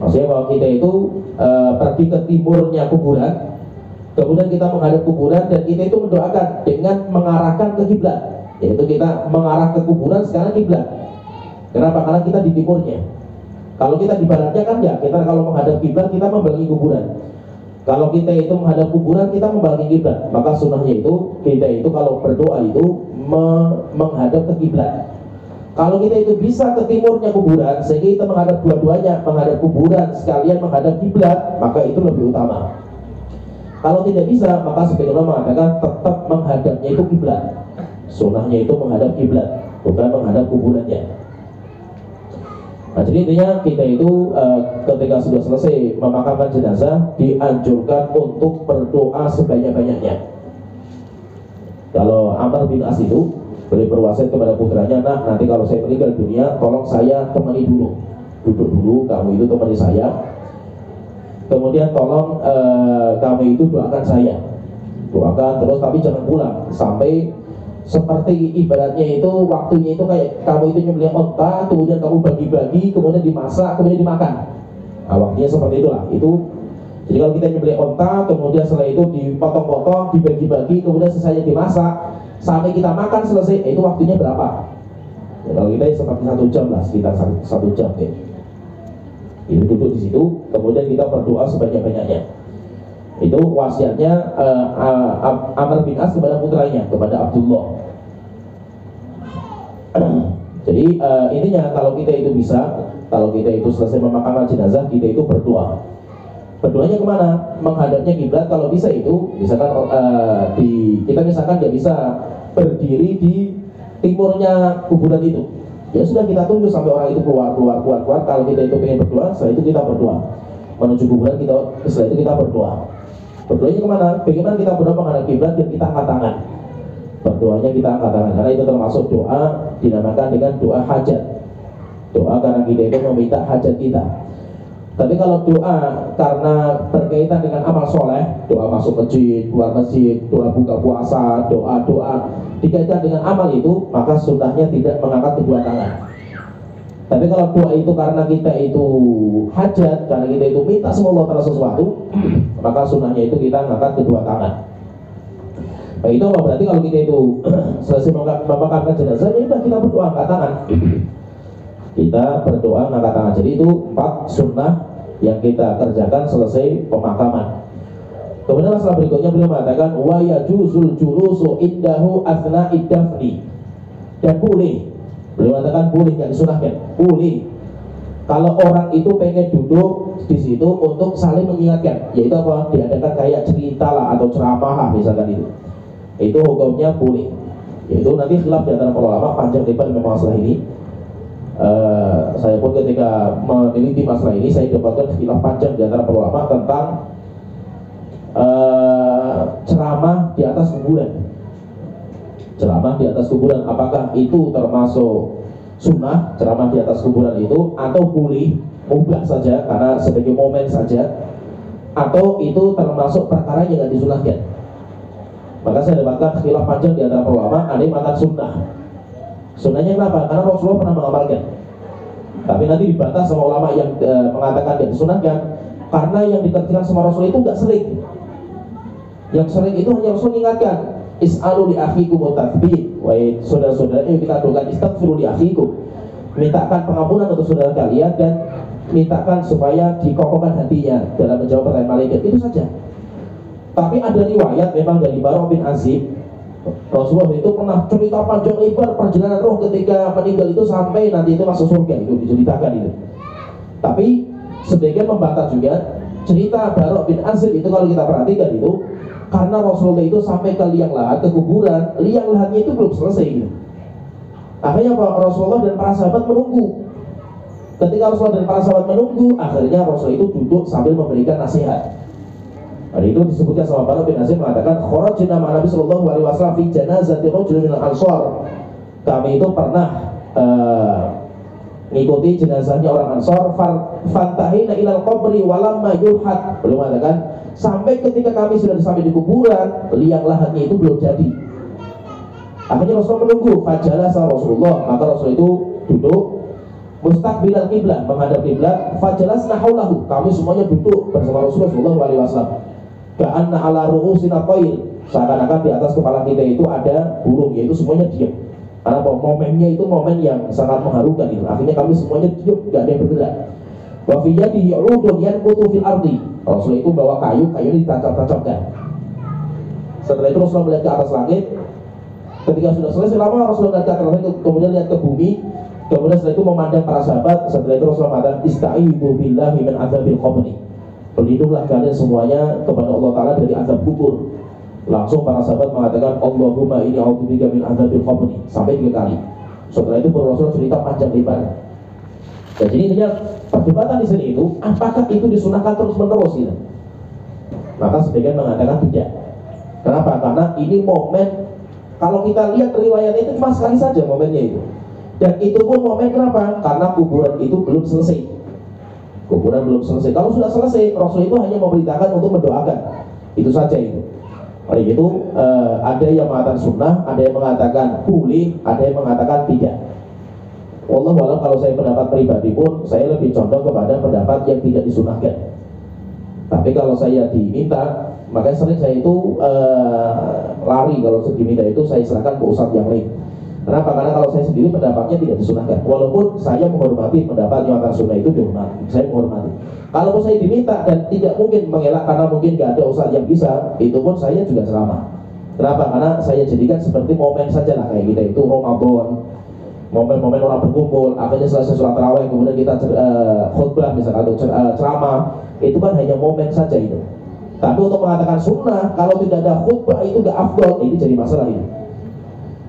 Maksudnya kalau kita itu pergi ke timurnya kuburan, kemudian kita menghadap kuburan dan kita itu mendoakan dengan mengarahkan ke kiblat, yaitu kita mengarah ke kuburan sekarang kiblat. Kenapa? Karena kita di timurnya. Kalau kita di baratnya kan ya, kita kalau menghadap kiblat kita membelakangi kuburan. Kalau kita itu menghadap kuburan kita membelakangi kiblat. Maka sunnahnya itu kita itu kalau berdoa itu menghadap ke kiblat. Kalau kita itu bisa ke timurnya kuburan sehingga kita menghadap dua-duanya, menghadap kuburan sekalian menghadap kiblat, maka itu lebih utama. Kalau tidak bisa, maka sebagian ulama mengatakan tetap menghadapnya itu kiblat. Sunnahnya itu menghadap kiblat, bukan menghadap kuburannya. Nah, jadi intinya kita itu ketika sudah selesai memakamkan jenazah dianjurkan untuk berdoa sebanyak-banyaknya. Kalau Amr bin As itu beliau berwasiat kepada putranya, nah nanti kalau saya meninggal dunia, tolong saya temani dulu, duduk dulu, kamu itu temani saya. Kemudian tolong kamu itu doakan saya, doakan terus, tapi jangan pulang sampai seperti ibaratnya itu waktunya itu kayak kamu itu nyembelih onta, kemudian kamu bagi-bagi, kemudian dimasak, kemudian dimakan. Nah, waktunya seperti itulah. Itu Jadi kalau kita nyembelih onta, kemudian setelah itu dipotong-potong, dibagi-bagi, kemudian selesai dimasak, sampai kita makan selesai, itu waktunya berapa? Ya, kalau kita seperti 1 jam lah, sekitar 1 jam ya. Itu duduk di situ, kemudian kita berdoa sebanyak-banyaknya. Itu wasiatnya Amr bin As kepada putranya, kepada Abdullah. Jadi intinya kalau kita itu bisa, kalau kita itu selesai memakamkan jenazah, kita itu berdoa. Berdoanya kemana? Menghadapnya kiblat. Kalau bisa itu, misalkan kita misalkan nggak bisa berdiri di timurnya kuburan itu, ya sudah kita tunggu sampai orang itu keluar. Kalau kita itu pengen berdoa, setelah itu kita berdoa menuju kuburan kita. Setelah itu kita berdoa. Berdoanya kemana? Bagaimana kita berdoa menghadap kiblat dan kita angkat tangan. Berdoanya kita angkat tangan, karena itu termasuk doa, dinamakan dengan doa hajat. Doa karena kita itu meminta hajat kita. Tapi kalau doa karena berkaitan dengan amal soleh, doa masuk masjid, keluar masjid, doa buka puasa, doa dikaitkan dengan amal itu, maka sunnahnya tidak mengangkat kedua tangan. Tapi kalau doa itu karena kita itu hajat, karena kita itu minta sama Allah Ta'ala sesuatu, maka sunnahnya itu kita mengangkat kedua tangan. Nah, itu apa? Berarti kalau kita itu selesai memakamkan jenazah, ya udah kita berdoa angkat tangan. Kita berdoa angkat tangan. Jadi itu 4 sunnah yang kita kerjakan selesai pemakaman. Kemudian masalah berikutnya beliau mengatakan wa yajuzul julusu indahu asna iddafni. Dan boleh, beliau mengatakan boleh, nggak disunahkan, boleh kalau orang itu pengen duduk di situ untuk saling mengingatkan, yaitu apa? Diadakan kayak cerita lah atau ceramah lah misalkan itu hukumnya boleh. Yaitu nanti khilaf di antara para ulama, panjang lebar memang masalah ini. Saya pun ketika meneliti masalah ini, saya dapatkan khilaf panjang di antara para ulama tentang ceramah di atas kuburan. Ceramah di atas kuburan, apakah itu termasuk sunnah ceramah di atas kuburan itu, atau boleh mubah saja karena sebagai momen saja, atau itu termasuk perkara yang tidak disunahkan? Maka saya dapatkan khilaf panjang di antara para ulama. Ada yang mengatakan sunnah. Sunnahnya kenapa? Karena Rasulullah pernah mengamalkan. Tapi nanti dibantah sama ulama yang mengatakan tidak disunahkan, karena yang dikerjakan sama Rasul itu nggak sering. Yang sering itu hanya Rasul mengingatkan, is'alu li akhikum tathbit. Wahai saudara-saudara, kita doakan istaghfiru li akhikum. Mintakan pengampunan untuk saudara kalian dan mintakan supaya dikokohkan hatinya dalam menjawab pertanyaan malaikat. Itu saja. Tapi ada riwayat memang dari Barok bin Azib, Rasulullah itu pernah cerita panjang lebar perjalanan roh ketika meninggal itu sampai nanti itu masuk surga, itu diceritakan itu. Tapi sebagian membantah juga cerita Barok bin Azib itu, kalau kita perhatikan itu, karena Rasulullah itu sampai ke liang lahat, ke kuburan, liang lahatnya itu belum selesai gitu. Akhirnya Rasulullah dan para sahabat menunggu. Ketika Rasulullah dan para sahabat menunggu, akhirnya Rasulullah itu duduk sambil memberikan nasihat. Hari itu disebutkan sama Barok bin Azib mengatakan, kharajna ma Nabi sallallahu alaihi wasallam fi janazati rajul min al-ansar. Kami itu pernah mengikuti jenazahnya orang Ansar, fantahina ilal qabri walamma yuhat. Belum mengatakan sampai ketika kami sudah sampai di kuburan, liang lahatnya itu belum jadi. Akhirnya Rasulullah menunggu, fajalasa Rasulullah, maka Rasul itu duduk mustaqbilal qiblah, menghadap qiblat, fajalasna haulahu. Kami semuanya duduk bersama Rasulullah sallallahu alaihi wasallam. Ka'anna ala ru'usina tayr, seakan-akan di atas kepala kita itu ada burung, yaitu semuanya diam. Karena momennya itu momen yang sangat mengharukan itu. Akhirnya kami semuanya diam, nggak ada yang bergerak. Wa fi yadihi 'udun yanqutu fil ardi. Rasul itu bawa kayu ditancap-tancapkan. Setelah itu Rasulullah melihat ke atas langit. Ketika sudah selesai lama, Rasulullah melihat ke atas langit, kemudian lihat ke bumi. Kemudian setelah itu memandang para sahabat. Setelah itu Rasulullah mengatakan, ista'idzu billahi min adzabil qabri. Berlindunglah kalian semuanya kepada Allah Ta'ala dari azab kubur. Langsung para sahabat mengatakan, Allahumma inni a'udzubika min adzabil qabri, sampai 3 kali. Setelah itu Rasulullah cerita panjang lebar. Dan jadi intinya perdebatan di sini itu, apakah itu disunahkan terus menerus gitu? Maka sebagian mengatakan tidak. Kenapa? Karena ini momen, kalau kita lihat riwayatnya itu cuma sekali saja momennya itu. Dan itu pun momen kenapa? Karena kuburan itu belum selesai. Kuburan belum selesai. Kalau sudah selesai, Rasul itu hanya memerintahkan untuk mendoakan. Itu saja itu. Oleh itu ada yang mengatakan sunnah, ada yang mengatakan boleh, ada yang mengatakan tidak. Wallahu a'lam, kalau saya pendapat pribadi pun saya lebih condong kepada pendapat yang tidak disunahkan. Tapi kalau saya diminta, makanya sering saya itu lari kalau diminta itu saya serahkan ke ustadz yang lain. Kenapa? Karena kalau saya sendiri pendapatnya tidak disunahkan. Walaupun saya menghormati pendapat yang akan sunnah itu dihormati, saya menghormati. Kalau saya diminta dan tidak mungkin mengelak karena mungkin nggak ada ustadz yang bisa, itu pun saya juga ceramah. Kenapa? Karena saya jadikan seperti momen saja lah kayak kita itu Ramadan, momen-momen orang berkumpul, akhirnya selesai sholat tarawih, kemudian kita khutbah misalnya atau ceramah, itu kan hanya momen saja itu. Tapi untuk mengatakan sunnah, kalau tidak ada khutbah itu nggak afdol, ini jadi masalah ini.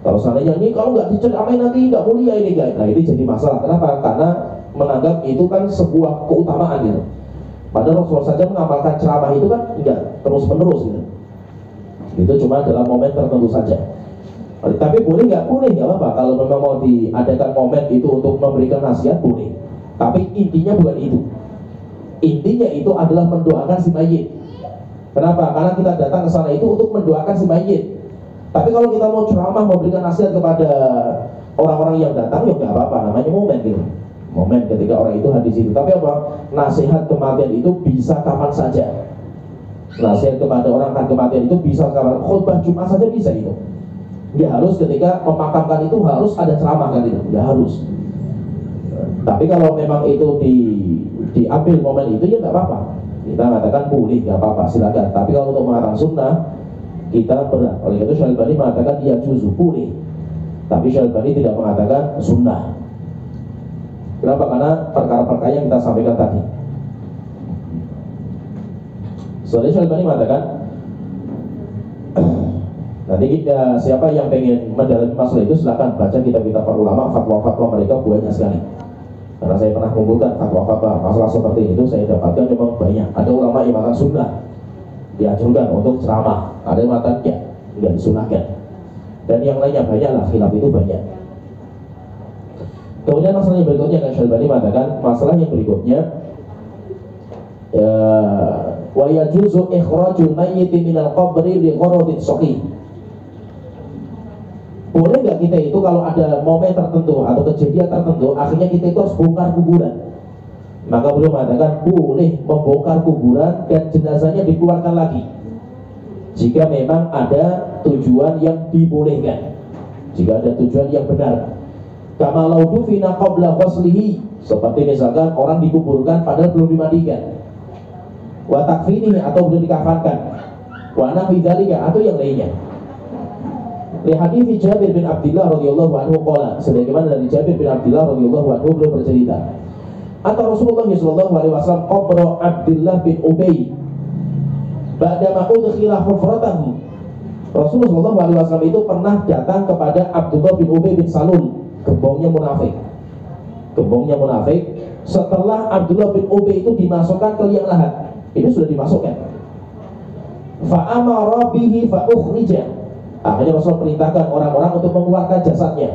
Kalau seandainya ini kalau nggak diceramai nanti nggak mulia ini guys, nah ini jadi masalah. Kenapa? Karena menganggap itu kan sebuah keutamaan gitu. Padahal Rasulullah saja mengamalkan ceramah itu kan enggak terus menerus gitu. Itu cuma dalam momen tertentu saja. Tapi boleh nggak? Boleh, nggak apa-apa. Kalau memang mau diadakan momen itu untuk memberikan nasihat, boleh. Tapi intinya bukan itu. Intinya itu adalah mendoakan si mayit. Kenapa? Karena kita datang ke sana itu untuk mendoakan si mayit. Tapi kalau kita mau ceramah, memberikan nasihat kepada orang-orang yang datang, ya nggak apa-apa. Namanya momen gitu. Momen ketika orang itu hadir di situ. Tapi apa? Nasihat kematian itu bisa kapan saja. Nasihat kepada orang akan kematian itu bisa kapan. Khutbah Jumat saja bisa itu. Nggak harus ketika memakamkan itu harus ada ceramah kan itu. Nggak harus. Tapi kalau memang itu diambil momen itu ya nggak apa-apa. Kita mengatakan boleh, nggak apa-apa, silakan. Tapi kalau untuk mengatakan sunnah, kita berat. Oleh itu Syalbani mengatakan dia juzu, boleh. Tapi Syalbani tidak mengatakan sunnah. Kenapa? Karena perkara-perkara yang kita sampaikan tadi. Soalnya Syalbani mengatakan nanti kita, siapa yang pengen mendalami masalah itu silakan baca kitab-kitab para ulama, fatwa-fatwa mereka banyak sekali. Karena saya pernah mengumpulkan fatwa-fatwa masalah seperti itu, saya dapatkan memang banyak. Ada ulama yang mengatakan sunnah, dianjurkan untuk ceramah. Ada yang mengatakan ya, tidak disunahkan. Dan yang lainnya banyak lah, khilaf itu banyak. Kemudian masalah yang berikutnya kan Syalbani mengatakan masalah yang berikutnya wa yajuzu ikhrajul mayyit minal qabri li gharadin shaqi. Boleh nggak kita itu kalau ada momen tertentu atau kejadian tertentu, akhirnya kita itu harus bongkar kuburan? Maka beliau mengatakan boleh membongkar kuburan dan jenazahnya dikeluarkan lagi jika memang ada tujuan yang dibolehkan, jika ada tujuan yang benar. Kama law dufina qabla ghuslihi, seperti misalkan orang dikuburkan padahal belum dimandikan, wa takfinihi atau belum dikafankan, wa nahwi dzalika atau yang lainnya. Li hadits Jabir bin Abdullah radhiyallahu anhu qala, sebagaimana dari Jabir bin Abdullah radhiyallahu anhu beliau bercerita, atau Rasulullah sallallahu alaihi wasallam qabra Abdullah bin Ubay ba'da ma udkhila hufratahu. Rasulullah sallallahu alaihi wasallam itu pernah datang kepada Abdullah bin Ubay bin Salul, gembongnya munafik, setelah Abdullah bin Ubay itu dimasukkan ke liang lahat. Ini sudah dimasukkan. Fa amara bihi fa ukhrija. Akhirnya Rasul perintahkan orang-orang untuk mengeluarkan jasadnya.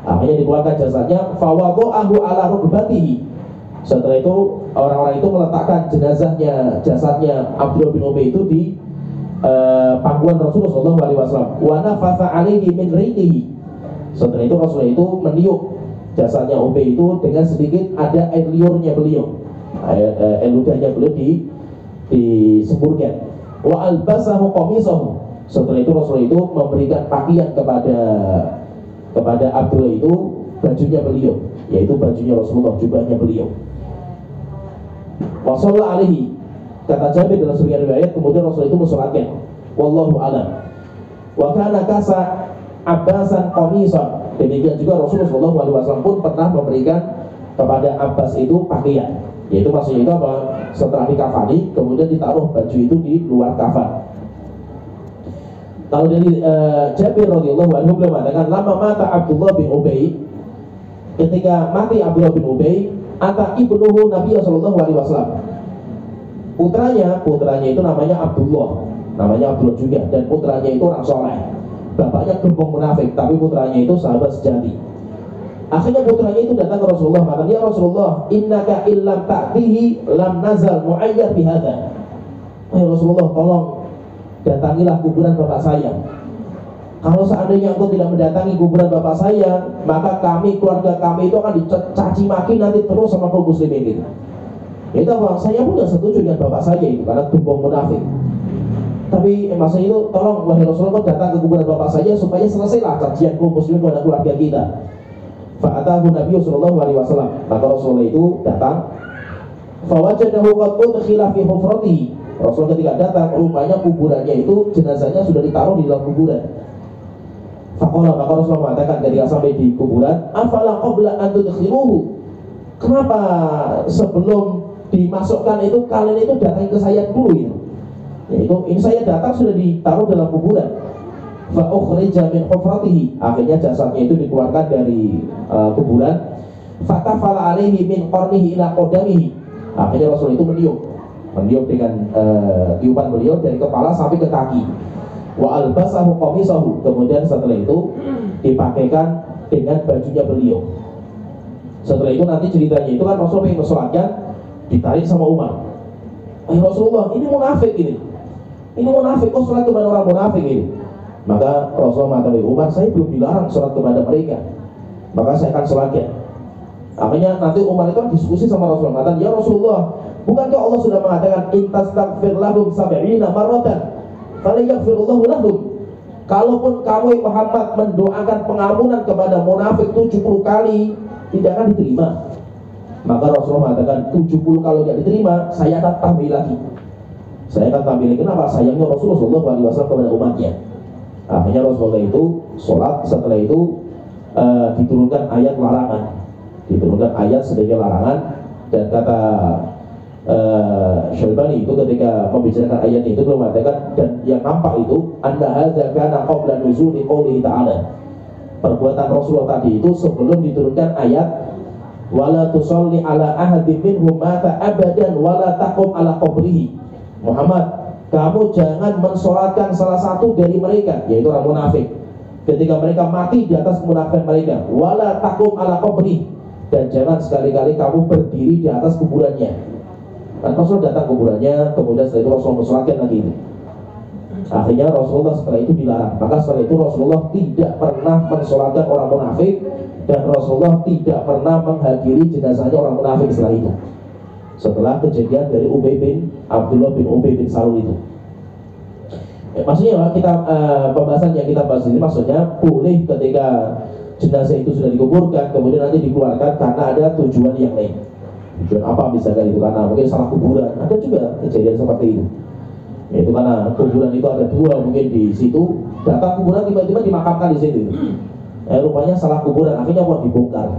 Akhirnya dikeluarkan jasadnya. Fa wada'ahu ala rukbatihi. Setelah itu orang-orang itu meletakkan jasadnya Abdullah bin Ubay itu di pangkuan Rasulullah SAW. Wa nafatha alaihi min riqihi. Setelah itu Rasulullah itu meniup jasadnya Ubay itu dengan sedikit ada air liurnya beliau, air ludahnya beliau disemburkan. Wa albasahu qamisahu. Setelah itu Rasulullah itu memberikan pakaian kepada Abdullah itu bajunya beliau, yaitu bajunya Rasulullah, jubahnya beliau. Wa shalla alaihi, kata Jabir dalam sebagian riwayat, kemudian Rasulullah itu mensolatkan. Wallahu a'lam. Wa kana kasa Abbasan qamisan. Demikian juga Rasulullah SAW pun pernah memberikan kepada Abbas itu pakaian, yaitu maksudnya itu apa? Setelah dikafani kemudian ditaruh baju itu di luar kafan. Kalau dari Jabir radhiyallahu anhu beliau mengatakan, lama mata Abdullah bin Ubay, ketika mati Abdullah bin Ubay, ata ibnuhu Nabi sallallahu alaihi wasallam. Putranya itu namanya Abdullah juga, dan putranya itu orang soleh. Bapaknya gembong munafik, tapi putranya itu sahabat sejati. Akhirnya putranya itu datang ke Rasulullah, maka ya Rasulullah, innaka illam ta'tihi lam nazal mu'ayyad bihadza. Rasulullah, tolong datangilah kuburan bapak saya. Kalau seandainya engkau tidak mendatangi kuburan bapak saya, maka kami, keluarga kami itu akan dicaci maki nanti terus sama kaum muslimin gitu. Itu apa? Saya pun tidak setuju dengan bapak saya itu karena gembong munafik. Tapi masa itu tolong wahai Rasulullah datang ke kuburan bapak saya supaya selesailah kajian kaum muslimin kepada keluarga kita. Fa'atahu Nabi sallallahu alaihi wasallam. Maka Rasulullah itu datang. Fawajadahu qad udkhila fi hufratihi. Rasul ketika datang, rupanya kuburannya itu jenazahnya sudah ditaruh di dalam kuburan. Faqala, maka Rasulullah mengatakan ketika sampai di kuburan, afala qabla an tudkhiluhu. Kenapa sebelum dimasukkan itu kalian itu datang ke saya dulu ya? Yaitu ini saya datang sudah ditaruh dalam kuburan. Fa ukhrija min hufratihi. Akhirnya jasadnya itu dikeluarkan dari kuburan. Fatafala alaihi min qarnihi ila qadamihi. Akhirnya Rasul itu meniup dengan tiupan beliau dari kepala sampai ke kaki. Wa albasahu qamisahu. Kemudian setelah itu dipakaikan dengan bajunya beliau. Setelah itu nanti ceritanya itu kan Rasul ingin mensolatkan, ditarik sama Umar. Rasulullah, ini munafik ini. Ini munafik, kok sholat kepada orang munafik ini? Maka Rasulullah mengatakan, Umar, saya belum dilarang sholat kepada mereka, maka saya akan sholatkan. Akhirnya nanti Umar itu diskusi sama Rasulullah, mengatakan, ya Rasulullah, bukankah Allah sudah mengatakan intastaghfir lahum sab'ina marratan falayaghfirullahu lahum? Kalaupun kamu Muhammad mendoakan pengampunan kepada munafik 70 kali, tidak akan diterima. Maka Rasulullah mengatakan 70 kalau tidak diterima, saya akan tambah lagi. Saya akan tambah lagi. Kenapa? Sayangnya Rasulullah SAW kepada umatnya. Akhirnya Rasulullah itu sholat. Setelah itu diturunkan ayat larangan. Diturunkan ayat sebagai larangan. Dan kata Syalbani itu ketika membicarakan ayat itu beliau mengatakan, dan yang nampak itu anna hadza kana qabla nuzuli qoulihi ta'ala. Perbuatan Rasulullah tadi itu sebelum diturunkan ayat wala tusalli ala ahadin minhum mata abadan wala taqum ala qabrihi. Muhammad, kamu jangan mensolatkan salah satu dari mereka, yaitu orang munafik, ketika mereka mati di atas kemunafikan mereka. Wala taqum ala qabrihi, dan jangan sekali-kali kamu berdiri di atas kuburannya. Dan Rasul datang kuburannya, kemudian setelah itu Rasul mensolatkan lagi ini. Akhirnya Rasulullah setelah itu dilarang. Maka setelah itu Rasulullah tidak pernah mensolatkan orang munafik, dan Rasulullah tidak pernah menghadiri jenazahnya orang munafik setelah itu. Setelah kejadian dari Abdullah bin Ubay bin Salul itu. Maksudnya kita pembahasan yang kita bahas ini maksudnya boleh ketika jenazah itu sudah dikuburkan kemudian nanti dikeluarkan karena ada tujuan yang lain. Tujuan apa misalkan itu karena mungkin salah kuburan. Ada juga kejadian seperti itu. Yaitu karena kuburan itu ada dua mungkin di situ, datang kuburan tiba-tiba dimakamkan di situ. Rupanya salah kuburan, akhirnya mau dibongkar,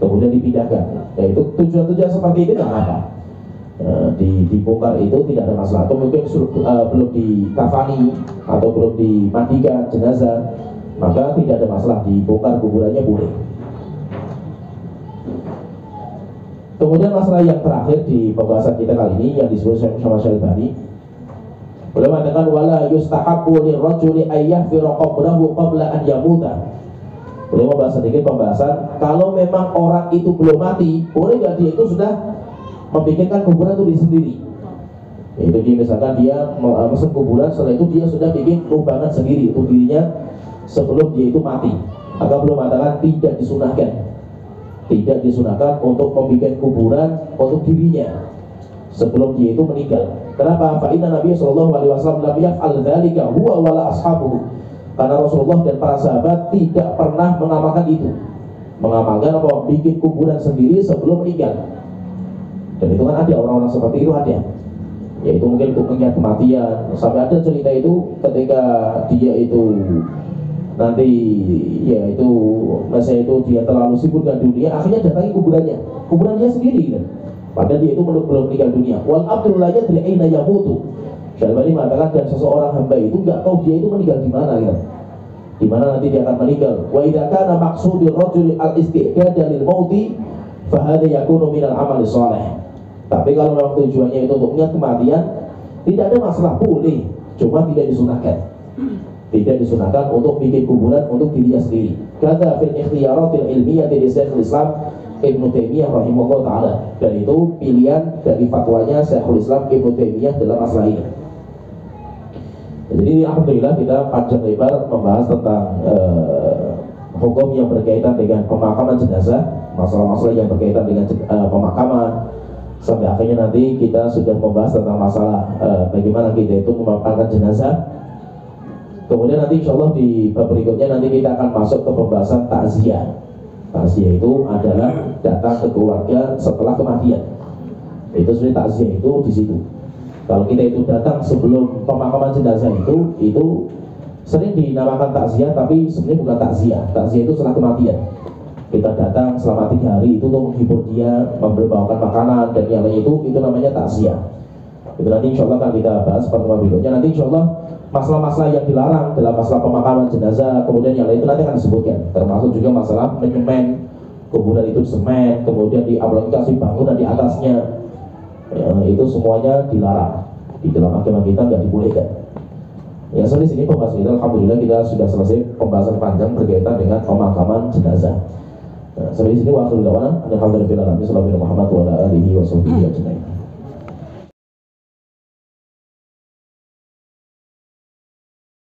kemudian dipindahkan. Yaitu tujuan-tujuan seperti itu nggak apa. Dibongkar itu tidak ada masalah. Atau mungkin belum dikafani atau belum dimandikan jenazah, maka tidak ada masalah, dibongkar kuburannya boleh. Kemudian masalah yang terakhir di pembahasan kita kali ini yang disebut sama Syalbani, beliau mengatakan wala yustahabbu lirrajuli ayyahfira qabrahu qabla an yamuta. Beliau membahas sedikit pembahasan kalau memang orang itu belum mati, boleh nggak dia itu sudah membikinkan kuburan itu sendiri. Itu dia misalkan dia masuk kuburan, setelah itu dia sudah bikin lubangan sendiri untuk dirinya sebelum dia itu mati. Maka beliau mengatakan tidak disunahkan. Tidak disunahkan untuk membuat kuburan untuk dirinya sebelum dia itu meninggal. Kenapa? Fa inna Nabi sallallahu alaihi wasallam lam yaf'al dzalika huwa wala ashabuhu. Karena Rasulullah dan para sahabat tidak pernah mengamalkan itu. Mengamalkan apa? Bikin kuburan sendiri sebelum meninggal. Dan itu kan ada orang-orang seperti itu ada. Yaitu mungkin untuk mengingat kematian. Sampai ada cerita itu ketika dia itu nanti ya itu masa itu dia terlalu sibuk dengan dunia, akhirnya datangi kuburan dia sendiri gitu. Padahal dia itu belum meninggal dunia. Wal abdul la yadri aina yamutu. Syalbani mengatakan dan seseorang hamba itu nggak tahu dia itu meninggal di mana gitu. Di mana nanti dia akan meninggal. Wa idza kana maqsudur rajuli al-istidad lil mauti fa hadha yakunu min al-amali shalih. Tapi kalau memang tujuannya itu untuk mengingat kematian, tidak ada masalah, boleh, cuma tidak disunahkan. Tidak disunahkan untuk bikin kuburan untuk dirinya sendiri. Kata fil ikhtiyaratil ilmiyyah dari Syekhul Islam Ibnu Taimiyah rahimahullah taala, dan itu pilihan dari fatwanya Syekhul Islam Ibnu Taimiyah dalam masalah ini. Jadi alhamdulillah kita panjang lebar membahas tentang hukum yang berkaitan dengan pemakaman jenazah, masalah-masalah yang berkaitan dengan pemakaman, sampai akhirnya nanti kita sudah membahas tentang masalah bagaimana kita itu memakamkan jenazah. Kemudian nanti insya Allah di bab berikutnya nanti kita akan masuk ke pembahasan takziah. Takziah itu adalah datang ke keluarga setelah kematian. Itu sebenarnya takziah itu di situ. Kalau kita itu datang sebelum pemakaman jenazah itu sering dinamakan takziah, tapi sebenarnya bukan takziah. Takziah itu setelah kematian. Kita datang selama 3 hari itu untuk menghibur dia, membawakan makanan dan yang lain itu namanya takziah. Itu nanti insya Allah akan kita bahas pertemuan berikutnya. Nanti insya Allah masalah-masalah yang dilarang dalam masalah pemakaman jenazah, kemudian yang lain itu nanti akan disebutkan. Termasuk juga masalah menyemen kuburan itu semen, kemudian diaplikasi bangunan di atasnya. Itu semuanya dilarang. Di dalam agama kita nggak dibolehkan. Ya, so di sini pembahasan kita, alhamdulillah kita sudah selesai pembahasan panjang berkaitan dengan pemakaman jenazah. Sampai di sini waktu dakwah, alhamdulillah, Muhammad wa ala alihi wa sahbihi ajma'in.